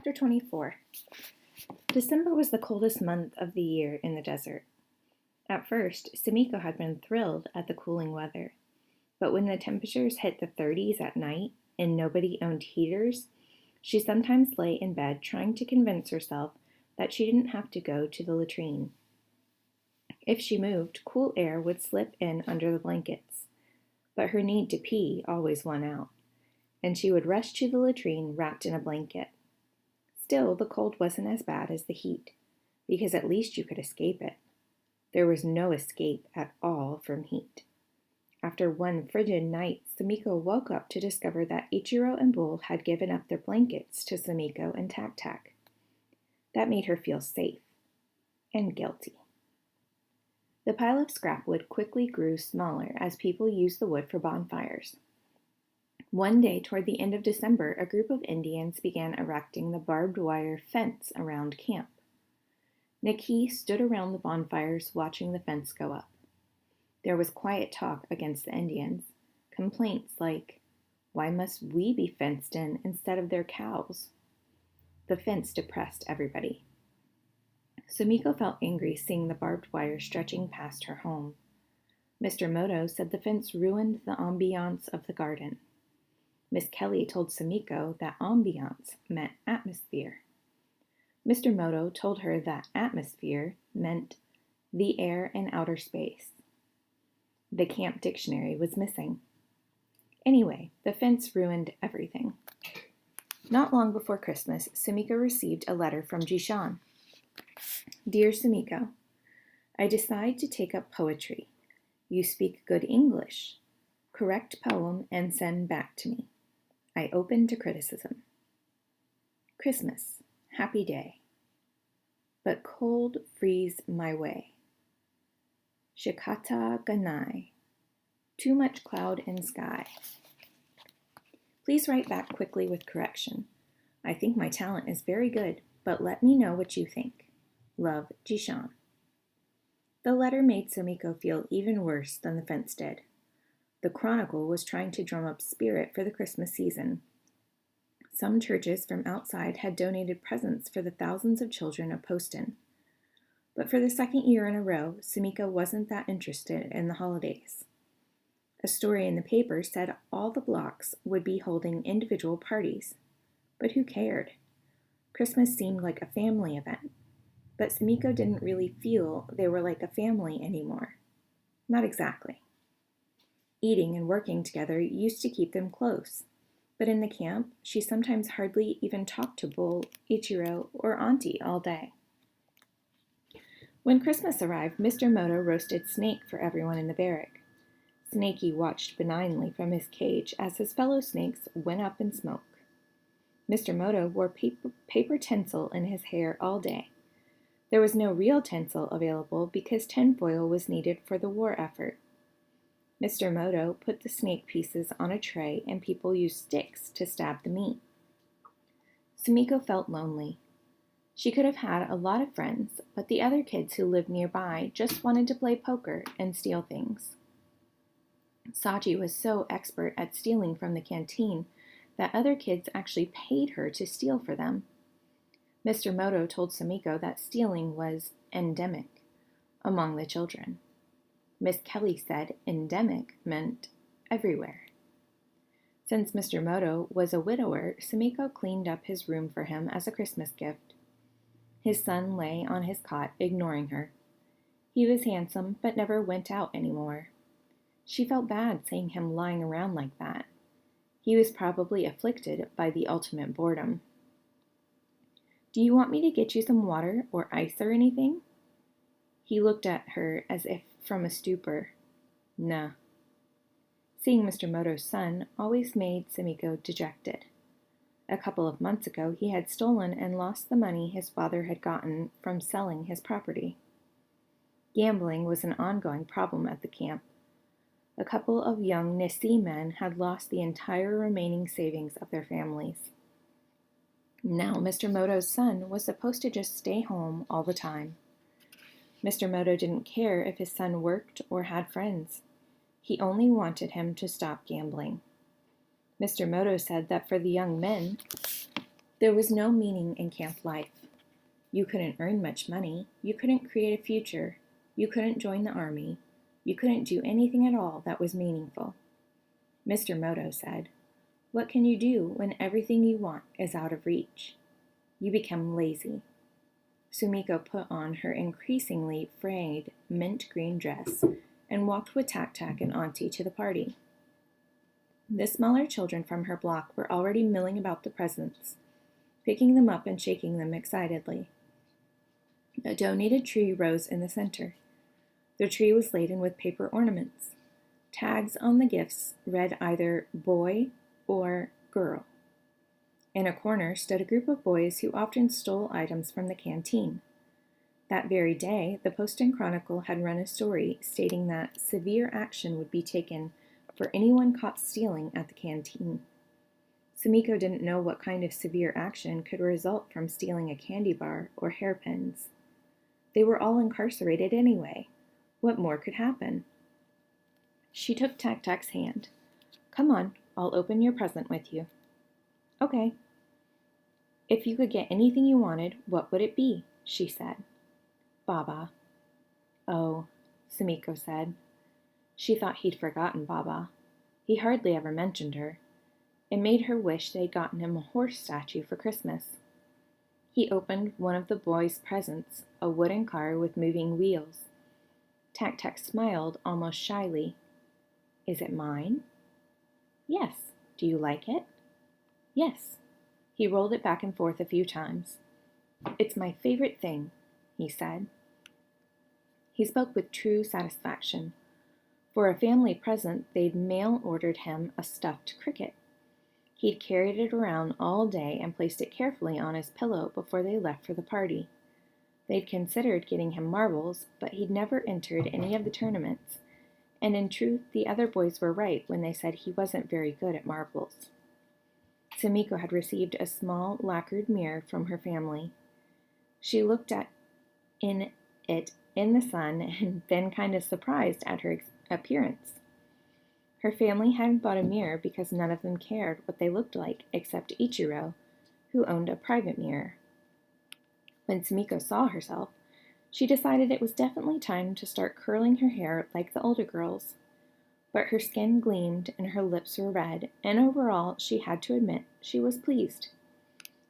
Chapter 24. December was the coldest month of the year in the desert. At first, Sumiko had been thrilled at the cooling weather, but when the temperatures hit the 30s at night and nobody owned heaters, she sometimes lay in bed trying to convince herself that she didn't have to go to the latrine. If she moved, cool air would slip in under the blankets, but her need to pee always won out, and she would rush to the latrine wrapped in a blanket. Still, the cold wasn't as bad as the heat, because at least you could escape it. There was no escape at all from heat. After one frigid night, Sumiko woke up to discover that Ichiro and Bull had given up their blankets to Sumiko and Tac Tac. That made her feel safe and guilty. The pile of scrap wood quickly grew smaller as people used the wood for bonfires. One day toward the end of December, a group of Indians began erecting the barbed wire fence around camp. Nikki stood around the bonfires watching the fence go up. There was quiet talk against the Indians, complaints like, "Why must we be fenced in instead of their cows?" The fence depressed everybody. Sumiko felt angry seeing the barbed wire stretching past her home. Mr. Moto said the fence ruined the ambiance of the garden. Miss Kelly told Sumiko that ambiance meant atmosphere. Mr. Moto told her that atmosphere meant the air in outer space. The camp dictionary was missing. Anyway, the fence ruined everything. Not long before Christmas, Sumiko received a letter from Jishan. Dear Sumiko, I decide to take up poetry. You speak good English. Correct poem and send back to me. I open to criticism. Christmas, happy day. But cold freeze my way. Shikata ganai. Too much cloud and sky. Please write back quickly with correction. I think my talent is very good, but let me know what you think. Love, Jishan. The letter made Sumiko feel even worse than the fence did. The Chronicle was trying to drum up spirit for the Christmas season. Some churches from outside had donated presents for the thousands of children of Poston. But for the second year in a row, Sumiko wasn't that interested in the holidays. A story in the paper said all the blocks would be holding individual parties. But who cared? Christmas seemed like a family event. But Sumiko didn't really feel they were like a family anymore. Not exactly. Eating and working together used to keep them close, but in the camp, she sometimes hardly even talked to Bull, Ichiro, or Auntie all day. When Christmas arrived, Mr. Moto roasted snake for everyone in the barrack. Snakey watched benignly from his cage as his fellow snakes went up in smoke. Mr. Moto wore paper tinsel in his hair all day. There was no real tinsel available because tinfoil was needed for the war effort. Mr. Moto put the snake pieces on a tray and people used sticks to stab the meat. Sumiko felt lonely. She could have had a lot of friends, but the other kids who lived nearby just wanted to play poker and steal things. Sachi was so expert at stealing from the canteen that other kids actually paid her to steal for them. Mr. Moto told Sumiko that stealing was endemic among the children. Miss Kelly said endemic meant everywhere. Since Mr. Moto was a widower, Sumiko cleaned up his room for him as a Christmas gift. His son lay on his cot, ignoring her. He was handsome, but never went out anymore. She felt bad seeing him lying around like that. He was probably afflicted by the ultimate boredom. Do you want me to get you some water or ice or anything? He looked at her as if from a stupor. Nah. Seeing Mr. Moto's son always made Sumiko dejected. A couple of months ago, he had stolen and lost the money his father had gotten from selling his property. Gambling was an ongoing problem at the camp. A couple of young Nisi men had lost the entire remaining savings of their families. Now Mr. Moto's son was supposed to just stay home all the time. Mr. Moto didn't care if his son worked or had friends. He only wanted him to stop gambling. Mr. Moto said that for the young men, There was no meaning in camp life. You couldn't earn much money. You couldn't create a future. You couldn't join the army. You couldn't do anything at all that was meaningful. Mr. Moto said, "What can you do when everything you want is out of reach? You become lazy." Sumiko put on her increasingly frayed mint green dress and walked with Tak-Tak and Auntie to the party. The smaller children from her block were already milling about the presents, picking them up and shaking them excitedly. A donated tree rose in the center. The tree was laden with paper ornaments. Tags on the gifts read either boy or girl. In a corner stood a group of boys who often stole items from the canteen. That very day, the Post and Chronicle had run a story stating that severe action would be taken for anyone caught stealing at the canteen. Sumiko didn't know what kind of severe action could result from stealing a candy bar or hairpins. They were all incarcerated anyway. What more could happen? She took Tak-Tak's hand. "Come on, I'll open your present with you." "Okay." "If you could get anything you wanted, what would it be?" she said. "Baba." "Oh," Sumiko said. She thought he'd forgotten Baba. He hardly ever mentioned her. It made her wish they'd gotten him a horse statue for Christmas. He opened one of the boys' presents, a wooden car with moving wheels. Tak-Tak smiled almost shyly. "Is it mine?" "Yes. Do you like it?" "Yes." He rolled it back and forth a few times. "It's my favorite thing," he said. He spoke with true satisfaction. For a family present, they'd mail-ordered him a stuffed cricket. He'd carried it around all day and placed it carefully on his pillow before they left for the party. They'd considered getting him marbles, but he'd never entered any of the tournaments, and in truth, the other boys were right when they said he wasn't very good at marbles. Sumiko had received a small lacquered mirror from her family. She looked in it in the sun and been kind of surprised at her appearance. Her family hadn't bought a mirror because none of them cared what they looked like except Ichiro, who owned a private mirror. When Sumiko saw herself, she decided it was definitely time to start curling her hair like the older girls. But her skin gleamed and her lips were red, and overall, she had to admit, she was pleased.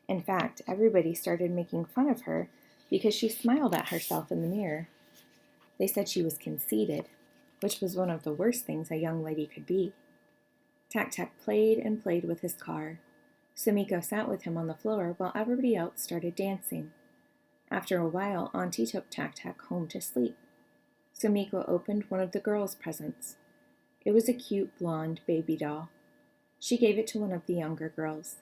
In fact, everybody started making fun of her because she smiled at herself in the mirror. They said she was conceited, which was one of the worst things a young lady could be. Tak-Tak played and played with his car. Sumiko sat with him on the floor while everybody else started dancing. After a while, Auntie took Tak-Tak home to sleep. Sumiko opened one of the girls' presents. It was a cute blonde baby doll. She gave it to one of the younger girls.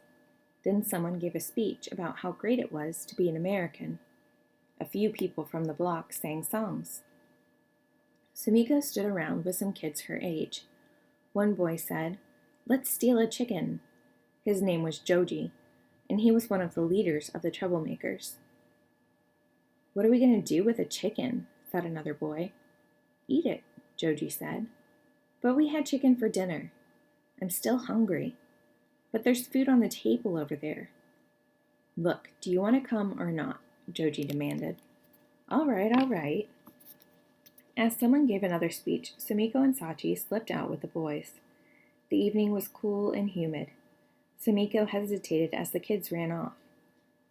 Then someone gave a speech about how great it was to be an American. A few people from the block sang songs. Sumiko stood around with some kids her age. One boy said, "Let's steal a chicken." His name was Joji, and he was one of the leaders of the troublemakers. "What are we going to do with a chicken?" said another boy. "Eat it," Joji said. "But we had chicken for dinner. I'm still hungry. But there's food on the table over there." "Look, do you want to come or not?" Joji demanded. All right. As someone gave another speech, Sumiko and Sachi slipped out with the boys. The evening was cool and humid. Sumiko hesitated as the kids ran off.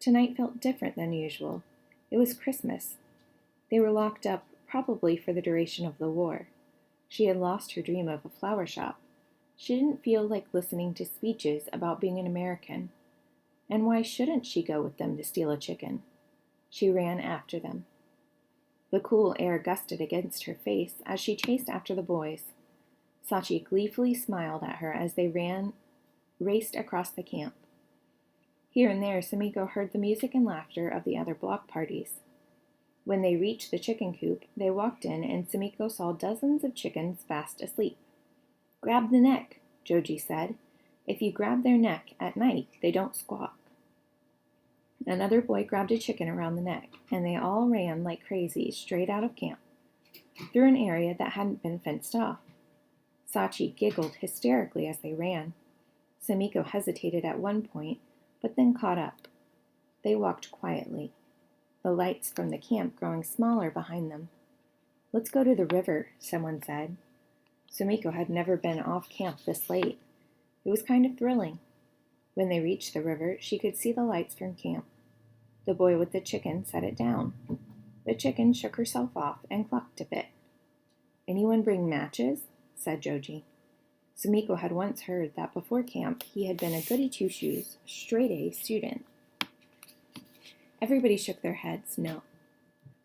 Tonight felt different than usual. It was Christmas. They were locked up, probably for the duration of the war. She had lost her dream of a flower shop. She didn't feel like listening to speeches about being an American. And why shouldn't she go with them to steal a chicken? She ran after them. The cool air gusted against her face as she chased after the boys. Sachi gleefully smiled at her as they raced across the camp. Here and there, Sumiko heard the music and laughter of the other block parties. When they reached the chicken coop, they walked in and Sumiko saw dozens of chickens fast asleep. "Grab the neck," Joji said. "If you grab their neck at night, they don't squawk." Another boy grabbed a chicken around the neck, and they all ran like crazy straight out of camp, through an area that hadn't been fenced off. Sachi giggled hysterically as they ran. Sumiko hesitated at one point, but then caught up. They walked quietly, the lights from the camp growing smaller behind them. "Let's go to the river," someone said. Sumiko had never been off camp this late. It was kind of thrilling. When they reached the river, she could see the lights from camp. The boy with the chicken set it down. The chicken shook herself off and clucked a bit. "Anyone bring matches?" said Joji. Sumiko had once heard that before camp he had been a goody two-shoes, straight-A student. Everybody shook their heads no.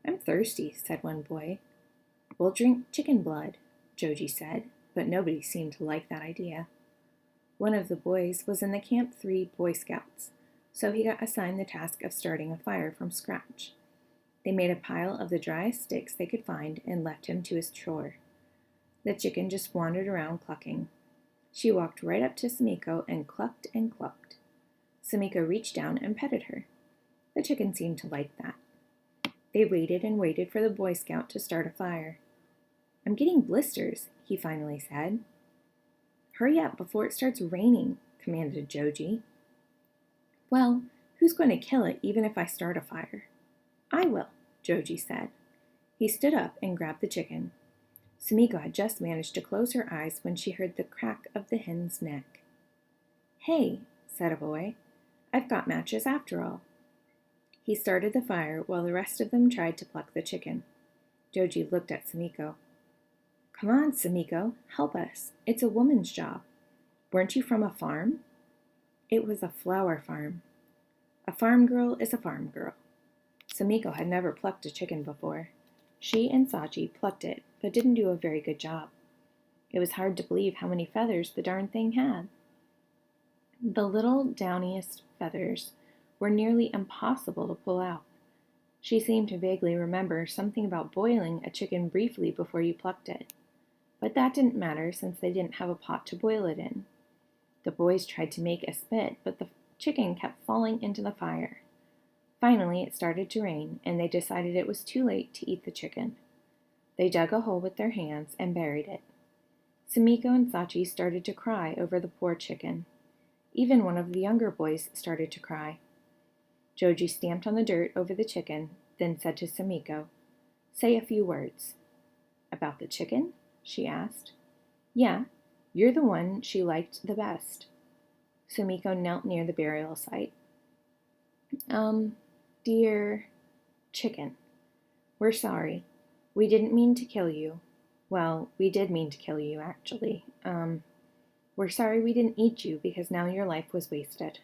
"I'm thirsty," said one boy. "We'll drink chicken blood," Joji said, but nobody seemed to like that idea. One of the boys was in the Camp 3 Boy Scouts, so he got assigned the task of starting a fire from scratch. They made a pile of the driest sticks they could find and left him to his chore. The chicken just wandered around clucking. She walked right up to Sumiko and clucked and clucked. Sumiko reached down and petted her. The chicken seemed to like that. They waited and waited for the Boy Scout to start a fire. "I'm getting blisters," he finally said. "Hurry up before it starts raining," commanded Joji. "Well, who's going to kill it even if I start a fire?" "I will," Joji said. He stood up and grabbed the chicken. Sumiko had just managed to close her eyes when she heard the crack of the hen's neck. "Hey," said a boy, "I've got matches after all." He started the fire while the rest of them tried to pluck the chicken. Joji looked at Sumiko. "Come on, Sumiko, help us. It's a woman's job. Weren't you from a farm?" "It was a flower farm." "A farm girl is a farm girl." Sumiko had never plucked a chicken before. She and Sachi plucked it, but didn't do a very good job. It was hard to believe how many feathers the darn thing had. The little downiest feathers were nearly impossible to pull out. She seemed to vaguely remember something about boiling a chicken briefly before you plucked it. But that didn't matter since they didn't have a pot to boil it in. The boys tried to make a spit, but the chicken kept falling into the fire. Finally, it started to rain, and they decided it was too late to eat the chicken. They dug a hole with their hands and buried it. Sumiko and Sachi started to cry over the poor chicken. Even one of the younger boys started to cry. Joji stamped on the dirt over the chicken, then said to Sumiko, "Say a few words." "About the chicken?" she asked. "Yeah, you're the one she liked the best." Sumiko knelt near the burial site. Dear chicken, we're sorry. We didn't mean to kill you. Well, we did mean to kill you, actually. We're sorry we didn't eat you because now your life was wasted."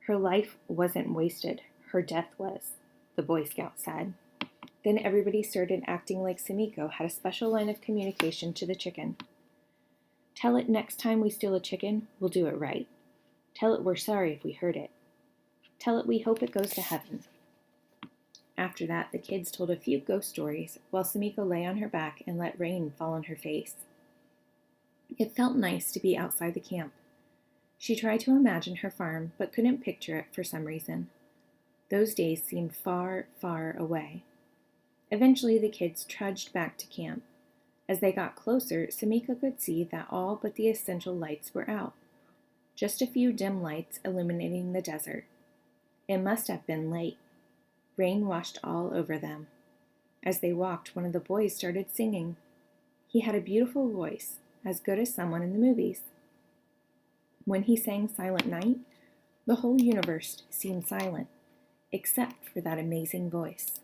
"Her life wasn't wasted. Her death was," the Boy Scout said. Then everybody started acting like Sumiko had a special line of communication to the chicken. "Tell it next time we steal a chicken, we'll do it right. Tell it we're sorry if we hurt it. Tell it we hope it goes to heaven." After that, the kids told a few ghost stories while Sumiko lay on her back and let rain fall on her face. It felt nice to be outside the camp. She tried to imagine her farm, but couldn't picture it for some reason. Those days seemed far, far away. Eventually, the kids trudged back to camp. As they got closer, Sumiko could see that all but the essential lights were out. Just a few dim lights illuminating the desert. It must have been late. Rain washed all over them. As they walked, one of the boys started singing. He had a beautiful voice, as good as someone in the movies. When he sang Silent Night, the whole universe seemed silent, except for that amazing voice.